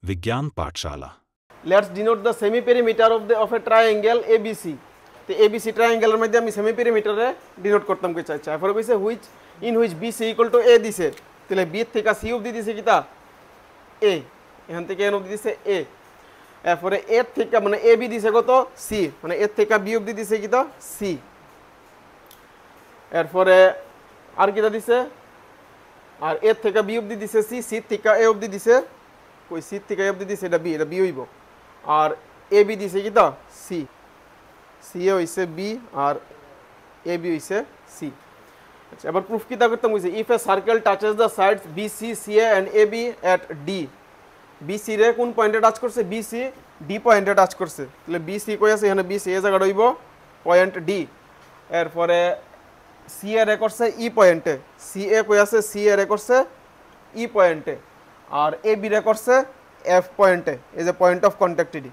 विज्ञान पाठशाला। Let's denote the semi perimeter of a triangle ABC. তো ABC ট্রায়াঙ্গেলের মধ্যে আমি সেমি পেরিমিটারে ডিনোট করতাম কি চাইছি। এরপরে কইছে in which BC equal to A দিছে, তাহলে B থেকে C অবধি দিছে কিটা A, এখান থেকে N অবধি দিছে A। এরপরে A থেকে মানে AB দিছে কত C, মানে A থেকে B অবধি দিছে কিটা C। এরপরে আর কিটা দিছে, আর A থেকে B অবধি দিছে C, C থেকে A অবধি দিছে কই C থেকে A অবধি দিছে এটা B হইব। আর AB দিছে কিটা C, C এ হইছে B আর AB হইছে C। আচ্ছা এবার প্রুফ কিটা করতে হইছে, if a circle touches the sides BC CA and AB at D, BC রে কোন পয়েন্টে টাচ করছে, BC D পয়েন্টে টাচ করছে, তাহলে BC কই আছে এখানে BC এ জায়গাটা হইব পয়েন্ট D। এরপরে CA রে করছে E পয়েন্টে, CA কই আছে CA রে করছে E পয়েন্টে, আর AB রে করছে F পয়েন্টে, এই যে পয়েন্ট অফ কন্টাক্ট ডি।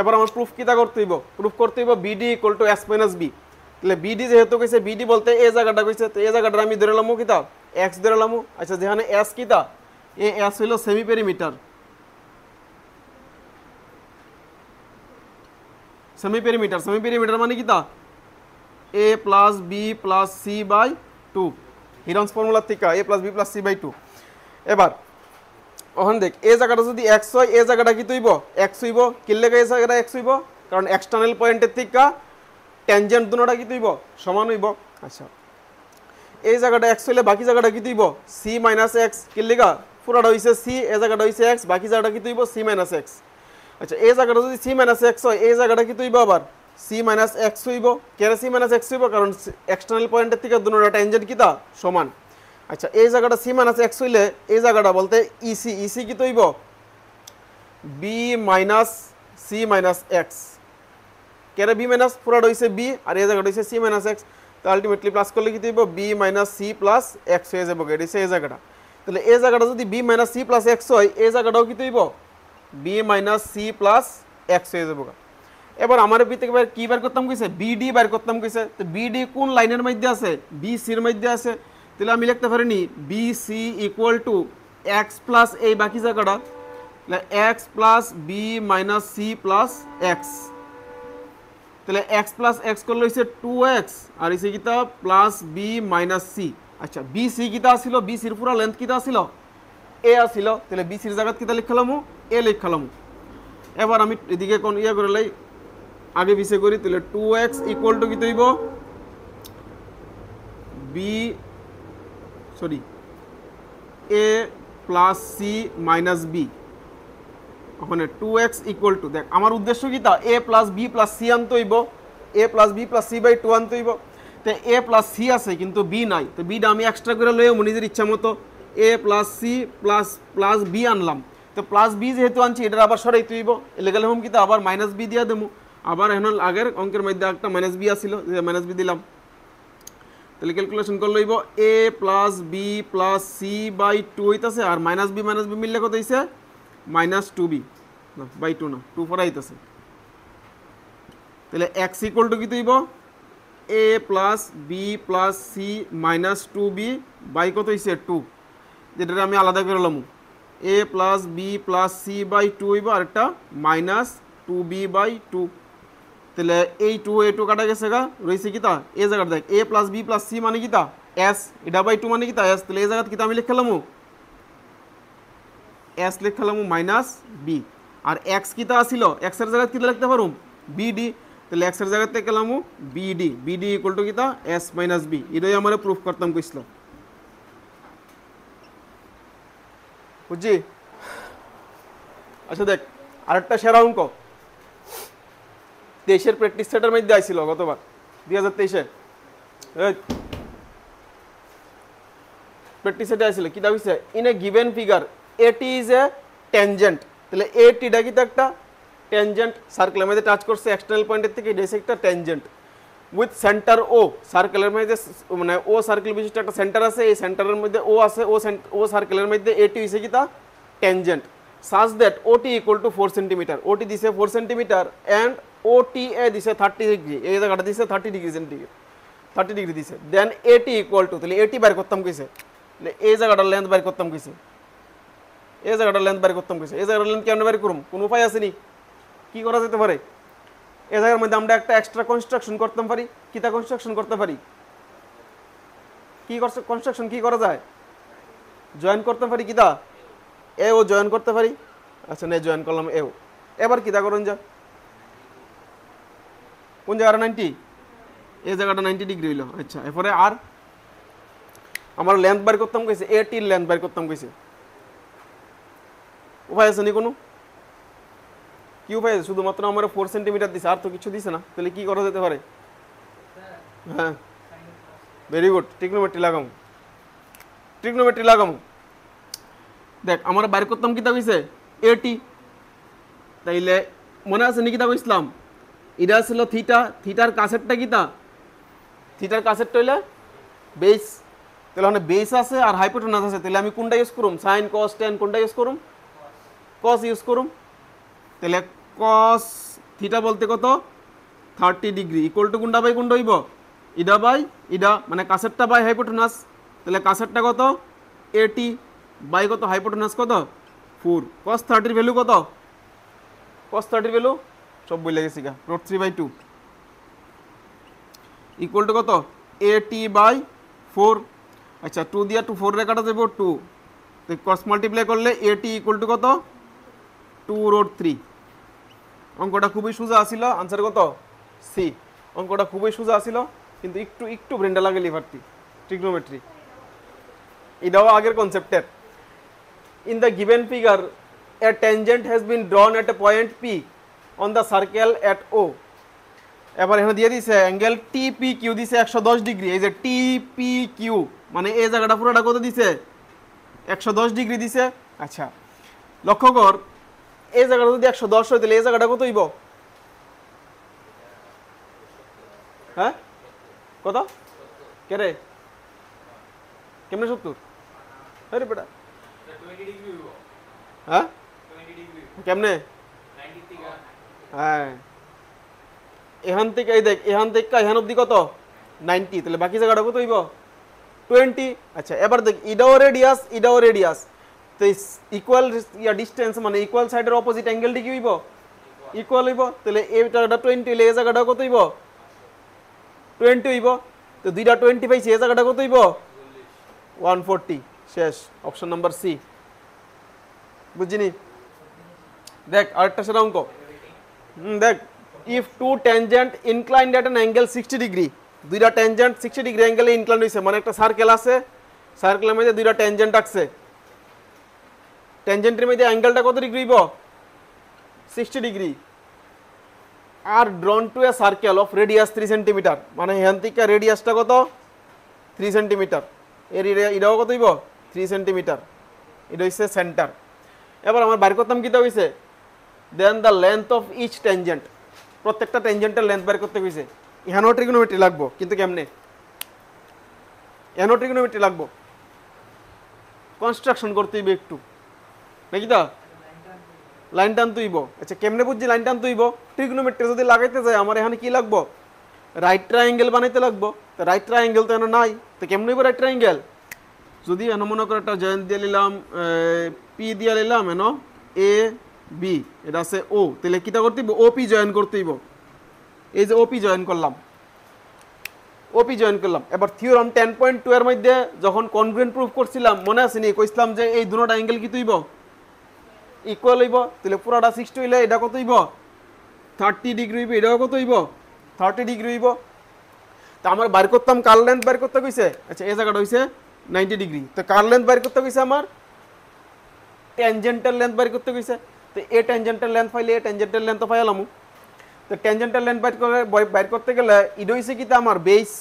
এবার আমার প্রুফ কিটা করতে হইব, প্রুফ করতে হইব BD equal to S minus B। তাহলে BD যেহেতু কইছে, BD বলতে এই জায়গাটা কইছে, তো এই জায়গাটা আমি ধরে লামু কিটা X ধরে লামু। আচ্ছা যেখানে S কিটা, এ S হইলো সেমি পেরিমিটার, সেমি পেরিমিটার মানে কিটা A plus B plus C by 2, Heron's formula থেকে A plus B plus C by 2। এবার ওখানে দেখ এই জায়গাটা যদি x হয়, এই জায়গাটা কি হইব x হইব, কি লাগে এই জায়গাটা x হইব, কারণ এক্সটার্নাল পয়েন্টের থেকে ট্যানজেন্ট দুটোটা কি হইব সমান হইব। আচ্ছা এই জায়গাটা x হইলে বাকি জায়গাটা কি হইব c মাইনাস x, কি লাগা পুরোটা হইছে c, এই জায়গাটা হইছে x, বাকি জায়গাটা কি হইব c মাইনাস x। আচ্ছা এই জায়গাটা যদি c মাইনাস x হয়, এই জায়গাটা কি হইব আবার c মাইনাস x হইব, কেন c মাইনাস x হইব, কারণ এক্সটার্নাল পয়েন্টের থেকে দুটোটা ট্যানজেন্ট কিটা সমান। আচ্ছা এই জায়গাটা c মাইনাস x হইলে এই জায়গাটা বলতে EC কি হইব b minus c minus x, কেন b মাইনাস পুরোটা হইছে b আর এই জায়গাটা হইছে c মাইনাস x, তো আলটিমেটলি প্লাস করলে কি হইব b minus c plus x হয়ে যাবে, এটা হইছে এই জায়গাটা। তাহলে এই জায়গাটা যদি b minus c plus x হয়, এই জায়গাটাও কি হইব b minus c plus x হয়ে যাবে। এবার আমার কি বের করতাম কইছে, BD বের করতাম কইছে, তো BD কোন লাইনের মধ্যে আছে, BC এর মধ্যে আছে, তাহলে আমি লিখতে পারিনি BC equal to x plus এই বাকি জায়গাটা, তাহলে x plus b minus c plus x, তাহলে x প্লাস x করলে হইছে 2x আর হইছে কিটা প্লাস b মাইনাস c। আচ্ছা BC কিটা ছিল, BC এর পুরো লেন্থ কিটা ছিল a ছিল, তাহলে BC এর জায়গা কিটা লিখলাম a লিখলাম। এবার আমি এদিকে কোন ইয়া করে লাই আগে BC করি, তাহলে 2x ইকুয়াল টু কি হইব a plus c minus b। ওখানে 2x ইকুয়াল টু, দেখ আমার উদ্দেশ্য কি তা a plus b plus c আনতে হইব, a plus b plus c by 2 আনতে হইব। তো a প্লাস c আছে কিন্তু b নাই, তো bটা আমি এক্সট্রা করে লইও নিজের ইচ্ছা মতো, a plus c plus plus b আনলাম, তো প্লাস b যেহেতু আনছি এটা আবার সরাইতে হইব, এলেগাল হোম কিতা আবার মাইনাস b দিয়া দেবো, আবার এখন আগের অঙ্কের মধ্যে একটা মাইনাস b আসিল, মাইনাস b দিলাম, তাহলে ক্যালকুলেশন করলে হইব a plus b plus c by 2 হইতাছে, আর মাইনাস b মিললে কত হইছে মাইনাস 2b বাই 2 না 2 পরে হইতাছে। তাহলে x ইকুয়াল টু কি হইব a plus b plus c minus 2b by কত হইছে 2, যেটা আমি আলাদা করে লমু a plus b plus c by 2 হইব, আর একটা মাইনাস 2b বাই 2। তাহলে এই 2 a 2 কাটা গেছে গা, রইছে কিতা এই জায়গাটা দেখ a plus b plus c মানে কিতা s, এটা বাই 2 মানে কিতা s, তাহলে এই জায়গাতে কিতা আমি লিখলাম s লিখলাম মাইনাস b, আর x কিতা আছিল x এর জায়গাতে কিতা লিখতে পারুম bd, তাহলে x এর জায়গাতে লিখলাম bd ইকুয়াল টু কিতা s মাইনাস b। এটাই আমরা প্রুফ করতাম কইছিল, বুঝছি। আচ্ছা দেখ আরেকটা সেরা অঙ্ক 23-এর প্র্যাকটিস সেটের মধ্যে আইছিল গতবার 2023-এ, প্র্যাকটিস সেটে আইছিল কি দাবিছে, ইন এ গিভেন ফিগার এটি ইজ এ ট্যানজেন্ট, তাহলে এটিটা কি একটা ট্যানজেন্ট, সার্কেলের মধ্যে টাচ করছে এক্সটার্নাল পয়েন্টের থেকে, এটা একটা ট্যানজেন্ট উইথ সেন্টার ও, সার্কেলের মধ্যে মানে ও সার্কেল বিশিষ্ট একটা সেন্টার আছে, এই সেন্টারের মধ্যে ও আছে, ও সার্কেলের মধ্যে এটি হইছে কি তা tangent, such that OT equal to 4 cm, OT দিছে 4 cm and OTA দিছে 30 ডিগ্রি, এই জায়গাটা দিছে 30 ডিগ্রি সেন্টিগ্রেড 30 ডিগ্রি দিছে, দেন AT equal to, তাহলে AT বের করতাম কইছে, এই জায়গাটার লেন্থ বাইর করতাম কইছে, এই জায়গাটার লেন্থ বাইর করতাম কইছে। এই জায়গাটার লেন্থ কেমনে বাইর করুম, কোনো উপায় আছে নি? কি করা যেতে পারে? এই জায়গার মধ্যে আমরা একটা এক্সট্রা কনস্ট্রাকশন করতে পারি। কিতা কনস্ট্রাকশন করতে পারি? কি কনস্ট্রাকশন কি করা যায়? জয়েন করতে পারি। কিতা এ ও জয়েন করতে পারি। আচ্ছা নে জয়েন করলাম এও। এবার কিতা করুন যা, কোন জায়গাটা 90, এই জায়গাটা 90 ডিগ্রি হইল। আচ্ছা এরপরে আর আমার লেন্থ বাইর করতাম কইছে, এ টির লেন্থ বাইর করতাম কইছে। উপায় আছে নি কোনো? কি উপায় আছে? শুধুমাত্র আমার 4 সেন্টিমিটার দিছে, আর তো কিছু দিছে না। তাহলে কি করা যেতে পারে? হ্যাঁ ভেরি গুড, ট্রিগনোমেট্রি লাগাম, ট্রিগনোমেট্রি লাগাম। দেখ আমার বাইর করতাম কিতা কইছে, এটি। তাইলে মনে আছে নি কিতা কইছিলাম? এটা ছিল থিটা, থিটার কাছেরটা কিতা? থিটার কাছেরটা হইলে বেস। তাহলে মানে বেস আছে আর হাইপোটেনাস আছে। তাহলে আমি কোনটা ইউজ করুম? সাইন কস টেন কোনটা ইউজ করুম? কস ইউজ করুম। তাহলে কস থিটা বলতে কত? 30 ডিগ্রি ইকুয়াল টু কোনটা বাই কোনটা হইব? ইডা বাই ইডা, মানে কাছেরটা বাই হাইপোটেনাস। তাহলে কাছেরটা কত? 80 বাই কত? হাইপোটেনাস কত? 4। কস 30 এর ভ্যালু কত? কস 30 এর ভ্যালু সব বলে গেছি গা, √3/2 ইকুয়াল টু কত? 80/4। আচ্ছা 2 দিয়া 2 4 রে কাটা যাব 2, তো ক্রস মাল্টিপ্লাই করলে 80 ইকুয়াল টু কত? 2√3। অঙ্কটা খুবই সোজা ছিল, আনসার কত? সি। অঙ্কটা খুবই সোজা ছিল, কিন্তু একটু একটু ব্রেনটা লাগে লিভারটি। ট্রিগনোমেট্রি এটাও আগের কনসেপ্টের। In the given figure a tangent has been drawn at a point P on the circle at O. এবার এখানে দিয়ে দিছে অ্যাঙ্গেল টিপিকিউ দিছে 110 ডিগ্রি। এই যে টিপিকিউ মানে এই জায়গাটা পুরোটা কত দিছে? 110 ডিগ্রি দিছে। আচ্ছা লক্ষ্য কর, এই জায়গাটা যদি 110 হয় তাহলে এই জায়গাটা কত হইব? হ্যাঁ কত? কে রে কেমনে 70? আরে বেটা হ্যাঁ কেমনে? হ্যাঁ এখান থেকে এই দেখ, এখান থেকে এখান অব্দি কত? 90। তাহলে বাকি জায়গাটা কত হইব? 20। আচ্ছা এবার দেখ, ইডাও রেডিয়াস ইডাও রেডিয়াস, তো ইকুয়াল ডিস্টেন্স মানে ইকুয়াল সাইডের অপোজিট অ্যাঙ্গেলটি কি হইব? ইকুয়াল হইব। তাহলে এই জায়গাটা 20 হইলে এই জায়গাটা কত হইব? 20 হইব। তো দুইটা 20 পাইছি, এই জায়গাটা কত হইব? 140। শেষ, অপশন নাম্বার সি। বুঝিনি? দেখ আরেকটা সেটা অঙ্ক দেখ, if two tangent inclined at an angle 60 degree, দুইটা ট্যানজেন্ট 60 ডিগ্রি অ্যাঙ্গেলে ইনক্লাইন্ড হইছে, মানে একটা সার্কেল আছে, সার্কেলের মধ্যে দুইটা ট্যানজেন্ট আছে। ট্যানজেন্টের মধ্যে অ্যাঙ্গেলটা কত ডিগ্রি হইব? 60 ডিগ্রি। আর drawn to a circle of radius 3 centimetre, মানে এখান থেকে রেডিয়াসটা কত? 3 সেন্টিমিটার। এর এটাও কত হইব? 3 সেন্টিমিটার। এটা হচ্ছে সেন্টার। এবার আমার বাইর করতাম কিটা হইছে, then the length of each tangent, প্রত্যেকটা ট্যানজেন্টের লেন্থ বের করতে হইছে। এখানেও ট্রিগনোমেট্রি লাগবো, কিন্তু কেমনে? এখানেও ট্রিগনোমেট্রি লাগবো, কনস্ট্রাকশন করতে হইবে একটু, নাকি তা লাইন টানতে হইব। আচ্ছা কেমনে বুঝছি লাইন টানতে হইব? ট্রিগনোমেট্রি যদি লাগাইতে যায় আমার এখানে কি লাগবো? রাইট ট্রায়াঙ্গেল বানাইতে লাগবো। তো রাইট ট্রায়াঙ্গেল তো এখানে নাই, তো কেমনে হইব রাইট ট্রায়াঙ্গেল? যদি এনে মনে করে একটা জয়েন্ট দিয়ে নিলাম, পি দিয়ে নিলাম, এনো এ বি, এটা আছে ও, তাহলে কিটা করতে হইব? ওপি জয়েন করতে হইব। এই যে ওপি জয়েন করলাম, ওপি জয়েন করলাম। এবার থিওরাম 10.2 এর মধ্যে যখন কনগ্রুয়েন্ট প্রুফ করছিলাম, মনে আছে নি? কইছিলাম যে এই দুটোটা অ্যাঙ্গেল কি হইব? ইকুয়াল হইব। তাহলে পুরোটা 60 হইলে এটা কত হইব? 30 ডিগ্রি হইব। এটাও কত হইব? 30 ডিগ্রি হইব। তা আমার বাইর করতাম কার লেন্থ বাইর করতে কইছে। আচ্ছা এই জায়গাটা হইছে 90 ডিগ্রি, তো কার লেন্থ বাইর করতে কইছে? আমার ট্যানজেন্টাল লেন্থ বাইর করতে কইছে। তো এ ট্যানজেন্টাল লেন্থ পাইলে এ ট্যানজেন্টাল লেন্থ তো পাইলাম। তো ট্যানজেন্টাল লেন্থ বাইর করতে গেলে এটা হইছে কিতা? আমার বেস,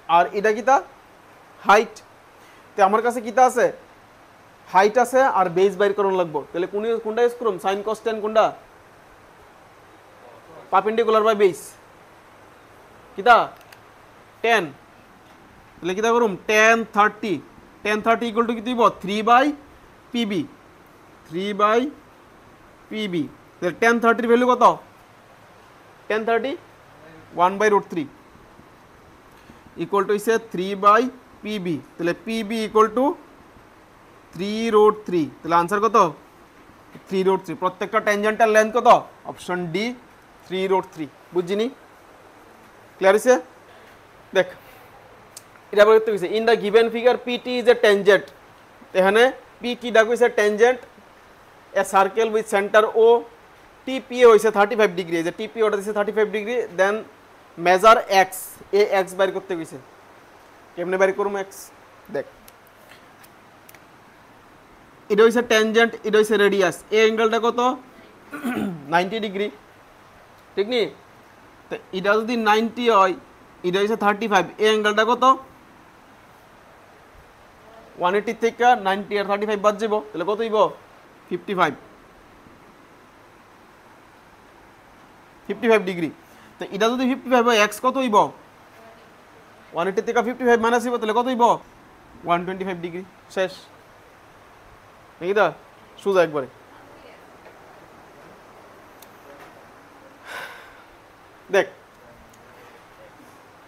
আর এটা কিতা? হাইট। তো আমার কাছে কিতা আছে? হাইট আছে আর বেস বাইর করুন লাগবো। তাহলে কোনটা ইউজ করুম? সাইন কস টেন কোনটা? পারপেন্ডিকুলার বাই বেস কিতা? 10। তাহলে কিতা করুম? tan 30, tan 30 ইকুয়াল টু কি দিব? 3/pb, 3/pb। তাহলে tan 30 এর ভ্যালু কত? tan 30 1/√3 ইকুয়াল টু হইছে 3/pb। তাহলে pb ইকুয়াল টু 3√3, তাহলে আনসার কত 3√3। প্রত্যেকটা ট্যানজেন্টাল লেন্থ কত, অপশন ডি 3√3। বুঝছিনি, ক্লিয়ার হয়েছে? দেখ এটা বলতে গেছে in the given figure PT is a tangent, এখানে পি কি ডাক হয়েছে tangent a circle with centre O, TPA হয়েছে 35 ডিগ্রি, যে টিপি ওটা দিচ্ছে 35 ডিগ্রি, দেন মেজার এক্স, এ এক্স বাইর করতে গেছে। কেমনে বাইর করবো এক্স? দেখ এটা হচ্ছে ট্যানজেন্ট, এটা হচ্ছে রেডিয়াস, এই অ্যাঙ্গেলটা কত 90 ডিগ্রি, ঠিক নি? তো এটা যদি 90 হয়, এটা হচ্ছে 35, এই অ্যাঙ্গেলটা কত 180 থেকে 90 আর 35 বাদ যাব, তাহলে কত হইব 55 ডিগ্রি। তো এটা যদি 55 হয়, এক্স কত হইব 180 থেকে 55 মাইনাস হইব, তাহলে কত হইব 125 ডিগ্রি। শেষ নাকি? দা সোজা একবারে। দেখ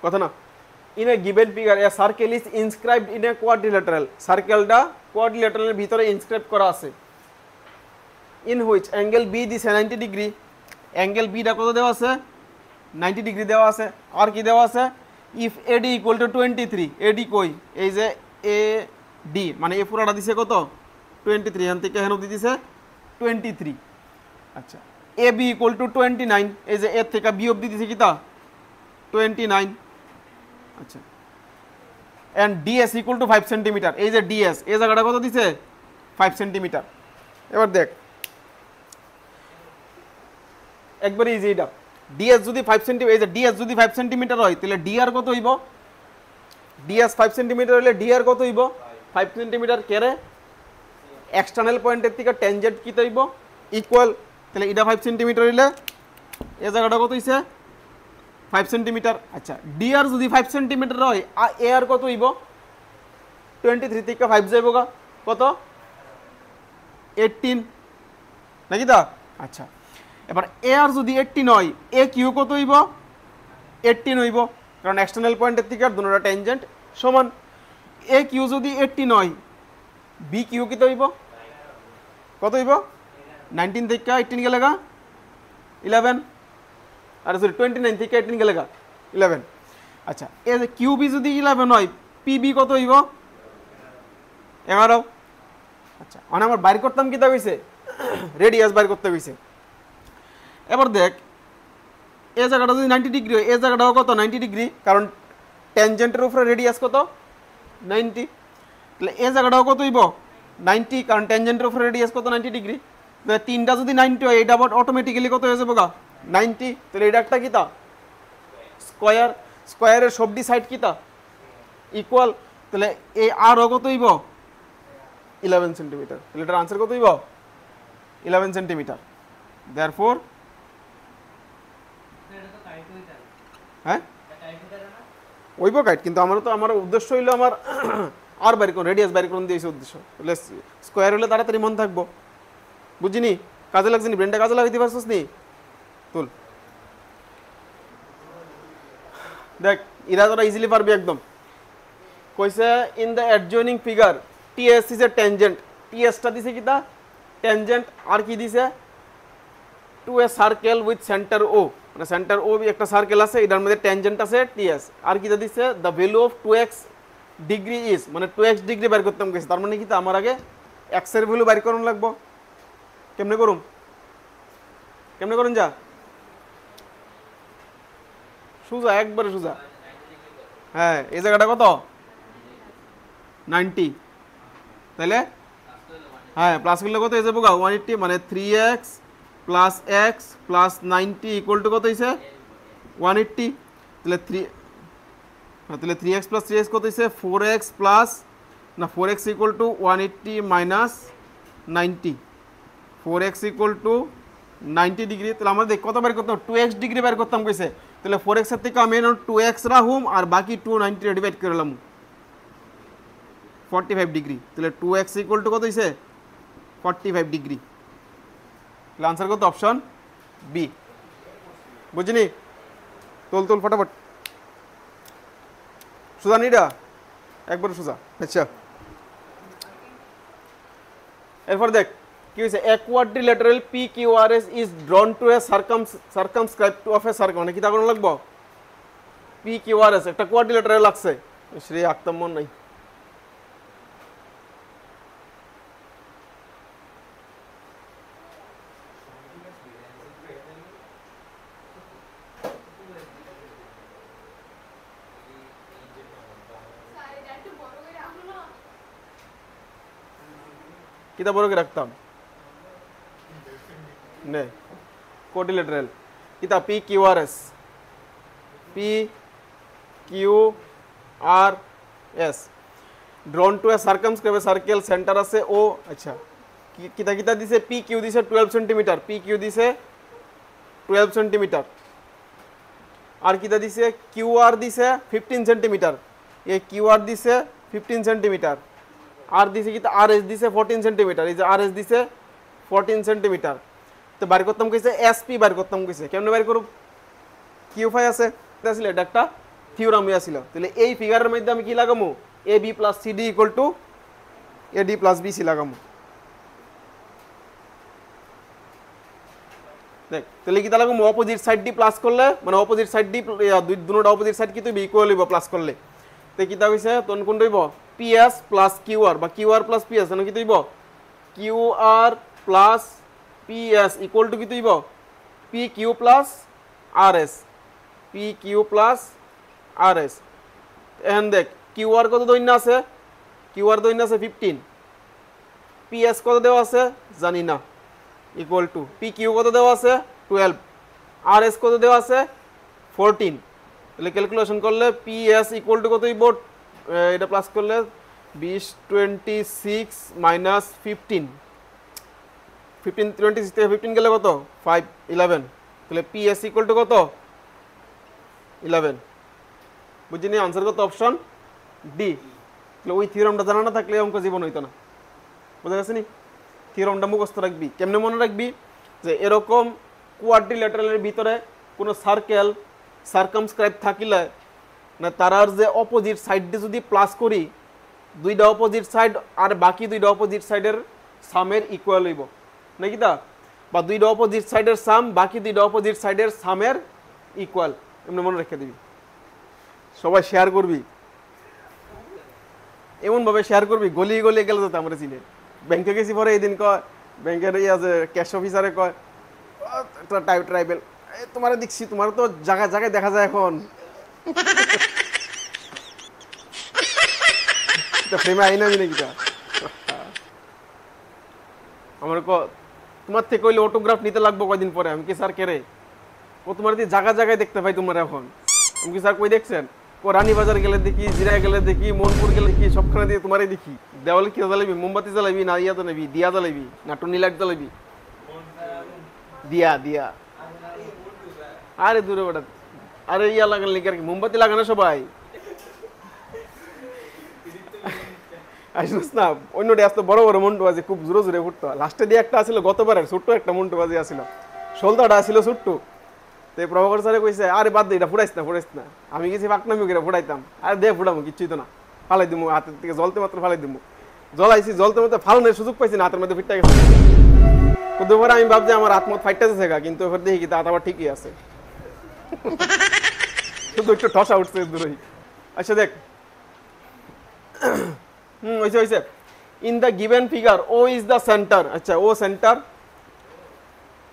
কথা না, in a given figure a circle is inscribed in a quadrilateral, সার্কেলটা কোয়াড্রিল্যাটারালের ভিতরে ইনস্ক্রাইব করা আছে। ইন হুইচ অ্যাঙ্গেল বি দিছে 90 ডিগ্রি, অ্যাঙ্গেল বিটা কত দেওয়া আছে 90 ডিগ্রি দেওয়া আছে। আর কি দেওয়া আছে, ইফ এডি ইকুয়াল টু 23, এডি কই, এই যে এ ডি মানে এ পুরাটা দিছে কত 23, এখান থেকে এখানে দিছে 23। আচ্ছা এ বি ইকুয়াল টু 29, এই যে এর থেকে বি অবধি দিছে কিতা 29। আচ্ছা and DS equal to 5 centimetre, এই যে ডিএস এই জায়গাটা কত দিছে 5 সেন্টিমিটার। এবার দেখ একবারে ইজি, এটা ডিএস যদি 5 সেন্টিমিটার, এই যে ডিএস যদি 5 সেন্টিমিটার হয়, তাহলে ডিআর কত হইব, ডিএস 5 সেন্টিমিটার হলে ডিআর কত হইব 5 সেন্টিমিটার। কেরে এক্সটার্নাল পয়েন্টের থেকে ট্যানজেন্ট কি হইব ইকুয়াল, তাহলে এটা 5 সেন্টিমিটার হইলে এই জায়গাটা কত হইছে 5 সেন্টিমিটার। আচ্ছা ডিআর যদি 5 সেন্টিমিটার হয়, এ আর কত হইব 23 থেকে 5 যাইব গা কত 18 নাকি দা? আচ্ছা এবার এ আর যদি 18 হয়, এ কিউ কত হইব 18 হইব, কারণ এক্সটার্নাল পয়েন্টের থেকে আর দুটোটা ট্যানজেন্ট সমান। এ কিউ যদি 18 হয়, বি কিউ কত হইব, কত হইব 19 থেকে 18 গেলে গা 11, আর সরি 29 থেকে 18 গেলে গা 11। আচ্ছা এ যে কিউ বি যদি 11 হয়, পি বি কত হইব 11। আচ্ছা মানে আমার বাইর করতাম কি তা হইছে রেডিয়াস বাইর করতে হইছে। এবার দেখ এই জায়গাটা যদি 90 ডিগ্রি হয়, এই জায়গাটাও কত 90 ডিগ্রি, কারণ ট্যানজেন্টের উপরে রেডিয়াস কত 90, তাহলে এই জায়গাটাও কত হইব 90, কারণ ট্যানজেন্টের উপরে রেডিয়াস কত 90 ডিগ্রি। তাহলে তিনটা যদি 90 হয়, এটা আবার অটোমেটিক্যালি কত হয়ে যাবে গা 90, তাহলে এটা একটা কিতা স্কয়ার, স্কয়ারের সবডি সাইড কিতা ইকুয়াল, তাহলে এই আরও কত হইব 11 সেন্টিমিটার, তাহলে এটার আনসার কত হইব 11 সেন্টিমিটার। দেয়ারফর হ্যাঁ ওইব কাইট, কিন্তু আমার উদ্দেশ্য হইলো আমার আর বাইর করুন, রেডিয়াস বাইর করুন দিয়েছে উদ্দেশ্য, তাহলে স্কোয়ার হলে তাড়াতাড়ি মন থাকবো। বুঝিনি, কাজে লাগছে নি, ব্রেনটা কাজে লাগাইতে পারছিস নি? তুল দেখ ইরা তোরা ইজিলি পারবি একদম। কইছে in the adjoining figure TS is a tangent, টিএসটা দিছে কিতা ট্যানজেন্ট, আর কি দিছে to a circle with centre O, মানে সেন্টার ও একটা সার্কেল আছে, এটার মধ্যে ট্যানজেন্ট আছে টিএস। আর কি দিছে the value of 2x degree is, মানে 2x ডিগ্রি বের করতাম গেছে, তার মানে কি আমার আগে এক্স এর ভ্যালু বের করুন লাগবো। কেমনে করুন, কেমনে করুন যা সোজা একবারে সোজা। হ্যাঁ এই জায়গাটা কত 90, তাহলে হ্যাঁ প্লাস করলে কত হয়ে যাবো গা 180, মানে 3x plus x plus 90 equal to কত হয়েছে 180, তাহলে 3x প্লাস 3x কত হয়েছে 4x প্লাস না 4x equal to 180 minus 90, 4x equal to 90 degree. তাহলে আমাদের কত বের করতাম 2x ডিগ্রি বের করতাম কইছে, তাহলে 4x এর থেকে আমি 2x রাখুম আর বাকি 290 ডিভাইড করলাম 45 ডিগ্রি, তাহলে 2x ইকুয়াল টু কত হয়েছে 45 ডিগ্রি। তাহলে আনসার কত অপশন বি। বুঝিনি, তোল তোল ফটাফট, সোজা নিডা একবার সোজা। আচ্ছা এরপর দেখ কি হইছে a quadrilateral P Q R S is drawn to a circumscribe to of a circle মানে কি তা কোন লাগবো পি কিউ আর এস একটা কোয়াড্রিল্যাটারাল লাগছে শ্রী আক্তাম মন নাই কিতা বড় করে রাখতাম নে কোয়াড্রিল্যাটারাল কিতা P Q R S P Q R S drawn to a circumscribe a circle centre আছে ও আচ্ছা কিতা কিতা দিছে পি কিউ দিছে 12 সেন্টিমিটার পি কিউ দিছে 12 সেন্টিমিটার আর কিতা দিছে কিউ আর দিছে 15 সেন্টিমিটার এই কিউ আর দিছে 15 সেন্টিমিটার আর দিছে কিতা আর এস দিছে 14 সেন্টিমিটার এই যে আর এস দিছে 14 সেন্টিমিটার তো বাইর করতাম কইছে এসপি বাইর করতাম কইছে কেমনে বাইর করব কিউ ফাই আছে আসলে এটা একটা থিওরাম আছিল তাহলে এই ফিগারের মধ্যে আমি কি লাগামু A B plus CD equal to AD plus BC লাগামু দেখ তাহলে কি লাগামু অপোজিট সাইড ডি প্লাস করলে মানে অপোজিট সাইড ডি দুটোটা অপোজিট সাইড কি তুই ইকুয়াল হইব প্লাস করলে তে কি তা কইছে তখন কোন হইব পিএস প্লাস কিউআর বা কিউআর প্লাস পিএস মানে কি হইব QR plus PS equal to কি হইব P Q plus RS P Q plus RS এখন দেখ কিউআর কত দৈন্য আছে কিউআর দৈন্য আছে 15 পিএস কত দেওয়া আছে জানি না ইকুয়াল টু পি কিউ কত দেওয়া আছে 12 আরএস কত দেওয়া আছে 14 তাহলে ক্যালকুলেশন করলে পিএস ইকুয়াল টু কত হইব এটা প্লাস করলে 20 26 মাইনাস 15 26 থেকে 15 গেলে কত 5 11 তাহলে পিএস ইকুয়াল টু কত 11 বুঝিনি আনসার কত অপশন ডি তাহলে ওই থিওরামটা জানা না থাকলে অঙ্ক জীবন হইতো না বুঝা গেছে নি থিওরামটা মুখস্থ রাখবি কেমনে মনে রাখবি যে এরকম কোয়াড্রিল্যাটারালের ভিতরে কোনো সার্কেল সার্কামস্ক্রাইব থাকিলে না তারার যে অপোজিট সাইডে যদি প্লাস করি দুইটা অপোজিট সাইড আর বাকি দুইটা অপোজিট সাইডের সামের ইকুয়াল হইব নাকি তা বা দুইটা অপোজিট সাইডের সাম বাকি দুইটা অপোজিট সাইডের সামের ইকুয়াল এমনি মনে রেখে দিবি সবাই শেয়ার করবি এমনভাবে শেয়ার করবি গলি গলি গেলে যেতে আমরা চিনে ব্যাংকে গেছি পরে এই দিন কয় ব্যাংকের ইয়ে যে ক্যাশ অফিসারে কয় ট্রাইবেল তোমার দেখছি তোমার তো জায়গায় জায়গায় দেখা যায় এখন ফ্রেমে আইনা আমি নাকি আমার তোমার থেকে কইলে অটোগ্রাফ নিতে লাগবো কয়দিন পরে আমি কি স্যার কেরে ও তোমার দিয়ে জায়গা জায়গায় দেখতে পাই তোমার এখন আমি কি স্যার কই দেখছেন ও রানীবাজার গেলে দেখি জিরা গেলে দেখি মনপুর গেলে দেখি সবখানে দিয়ে তোমারই দেখি দেওয়ালে কি জ্বালাবি মোমবাতি জ্বালাবি না ইয়া জ্বালাবি দিয়া জ্বালাবি না টুনি লাইট জ্বালাবি দিয়া দিয়া আরে দূরে বেটা আরে ইয়া লাগান লিখে আর কি মোমবাতি লাগানো সবাই আসিস না অন্য ড্যাস তো বড় বড় মন্টু বাজি খুব জোরে জোরে ফুটতো লাস্টে দিয়ে একটা আসছিল গতবারের ছোট্ট একটা মন্টু বাজি আসছিল ষোলটাটা আসছিল ছোট্ট তো প্রভাকর স্যারে কইছে আরে বাদ দে এটা ফুটাইস না আমি গেছি পাকনামি করে ফুটাইতাম আরে দে ফুটামো কিচ্ছুই তো না ফালাই দিমু হাতের থেকে জলতে মাত্র ফালাই দিমু জলাইছি জলতে মাত্র ফালানোর সুযোগ পাইছি না হাতের মধ্যে ফিটটা গেছে প্রথমবার আমি ভাবছি আমার হাত মত ফাইটতেছে গা কিন্তু এবার দেখি কি তা আবার ঠিকই আছে শুধু একটু ঠসা উঠছে দূরই আচ্ছা দেখ হইছে in the given figure O is the center আচ্ছা O center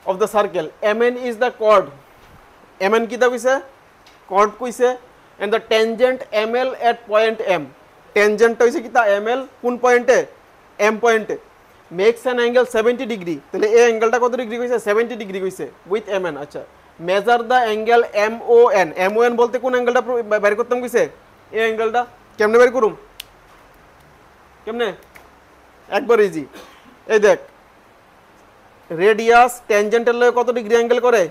of the circle MN is the chord MN কি তা কইছে chord কইছে and the tangent ML at point M tangent হইছে কি তা ML কোন পয়েন্টে M পয়েন্টে makes an angle 70 degree তাহলে এই অ্যাঙ্গেলটা কত ডিগ্রি কইছে 70 ডিগ্রি কইছে with MN আচ্ছা measure the angle MON MON বলতে কোন অ্যাঙ্গেলটা বের করতাম কইছে এই অ্যাঙ্গেলটা কেমনে বের করুম কেমনে একবার ইজি এই দেখ রেডিয়াস ট্যানজেন্টের লয়ে কত ডিগ্রি অ্যাঙ্গেল করে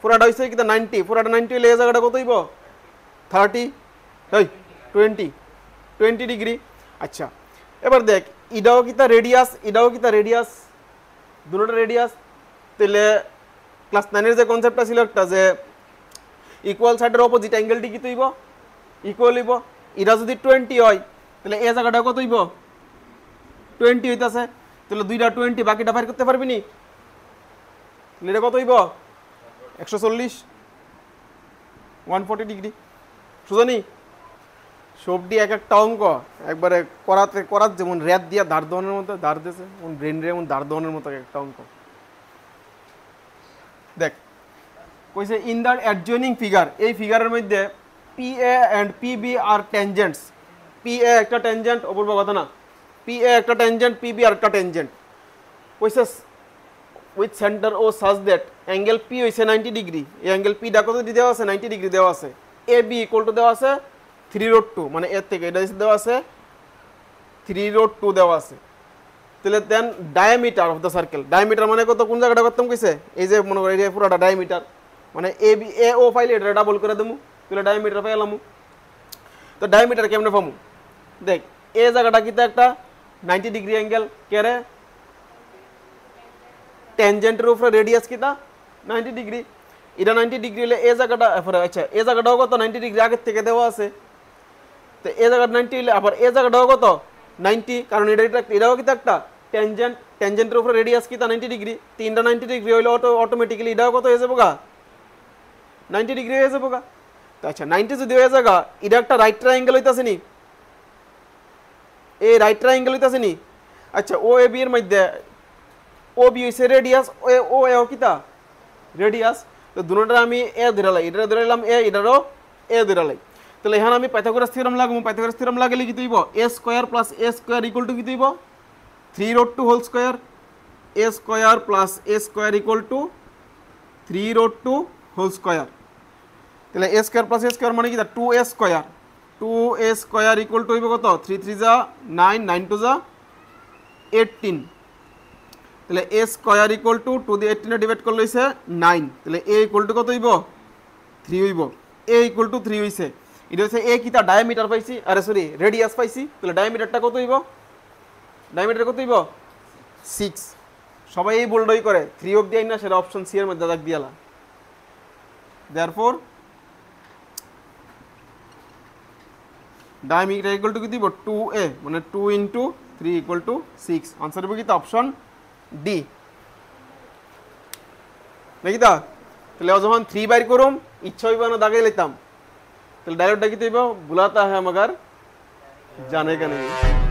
পুরাটা হইছে কি 90 পুরাটা 90 হইলে এই জায়গাটা কত হইব 30 এই 20 ডিগ্রি আচ্ছা এবার দেখ ইডাও কি তা রেডিয়াস দুটোটা রেডিয়াস তাহলে ক্লাস 9 এর যে কনসেপ্টটা ছিল একটা যে ইকুয়াল সাইডের অপোজিট অ্যাঙ্গেলটি কি হইব ইকুয়াল হইব ইডা যদি 20 হয় তাহলে এই জায়গাটা কত হইব 20 হইতাছে তো তাহলে 2টা 20 বাকিটা বাইর করতে পারবি নি? তাহলে এটা কত হইব 140 140 ডিগ্রি সুজানি সবটি এক একটা অঙ্ক একবারে করার যেমন রেত দিয়া দাঁড় দোয়ানোর মতো দাঁড় দিয়েছে ব্রেন রে এমন দাঁড় দোয়ানোর মতো একটা অঙ্ক দেখ কইছে ইন দ্য অ্যাডজয়নিং ফিগার এই ফিগারের মধ্যে PA and PB আর ট্যানজেন্টস PA একটা ট্যানজেন্ট অপূর্ব কথা না PA একটা ট্যানজেন্ট PB আর একটা ট্যানজেন্ট কইছে with centre O such that angle P হইছে 90 ডিগ্রি এই অ্যাঙ্গেল P কত দেওয়া আছে 90 ডিগ্রি দেওয়া আছে AB ইকুয়াল টু দেওয়া আছে 3√2 মানে এর থেকে এটা দেওয়া আছে 3√2 দেওয়া আছে তাহলে then diameter of the circle diameter মানে কত কোন জায়গাটা করতাম কইছে এই যে মনে করি এই পুরোটা ডায়ামিটার মানে AB AO ফাইলে এটা ডাবল করে দেবো তাহলে ডায়ামিটার পাইলাম তো ডায়ামিটার কেমনে পাবো দেখ এই জায়গাটা কিটা একটা 90 ডিগ্রি অ্যাঙ্গেল কেরে ট্যানজেন্টের উপরে রেডিয়াস কিটা 90 ডিগ্রি এটা 90 ডিগ্রি হলে এই জায়গাটা আচ্ছা এই জায়গাটাও কত 90 ডিগ্রি আগের থেকে দেওয়া আছে তো এই জায়গাটা 90 হলে আবার এই জায়গাটাও কত 90 কারণ এটাও কিটা একটা ট্যানজেন্টের উপরে রেডিয়াস কিটা 90 ডিগ্রি তিনটা 90 ডিগ্রি হইলে অটোমেটিক্যালি এটাও কত হয়ে যাবো গা 90 ডিগ্রি হয়ে যাবো গা তো আচ্ছা 90 যদি হয়ে যাগা এটা একটা রাইট ট্রায়াঙ্গেল হইতাছে নি এই রাইট ট্রায়াঙ্গেল হইতাছে নি আচ্ছা ও এ বি এর মধ্যে ও বি হইছে রেডিয়াস ও এ কিটা রেডিয়াস তো দুটোটা আমি এ ধরালাই এটা ধরাইলাম এ এটারও এ ধরালাই তাহলে এখানে আমি পাইথাগোরাস থিওরেম লাগাবো পাইথাগোরাস থিওরেম লাগালে কি হইব a square plus a square equal to কি হইব 3√2 whole square a square plus a square equal to 3√2 whole square তাহলে a square plus a square মানে কি 2a square 2a square equal two হইব কত 3 3 যা 9 9 2 যা 18 তাহলে a স্কয়ার ইকুয়াল টু 2 দিয়ে 18 এ ডিভাইড করলে হইছে 9 তাহলে a ইকুয়াল টু কত হইব 3 হইব a ইকুয়াল টু 3 হইছে এটা হচ্ছে a কিটা ডায়ামিটার পাইছি আরে সরি রেডিয়াস পাইছি তাহলে ডায়ামিটারটা কত হইব ডায়ামিটার কত হইব 6 সবাই এই বোল্ডই করে 3 অফ দিই না সেটা অপশন সি এর মধ্যে দাগ দিয়ালা देयरफॉर डायमीटर इक्वल टू किती 2a মানে 2 * 3 = 6 आंसर হবে কি অপশন ডি নাকি দা তাহলে যখন 3 বাইর করুম ইচ্ছা হইব না দাগাই লইতাম তাহলে ডায়লগটা কি হইব বুলাতা है मगर जाने का नहीं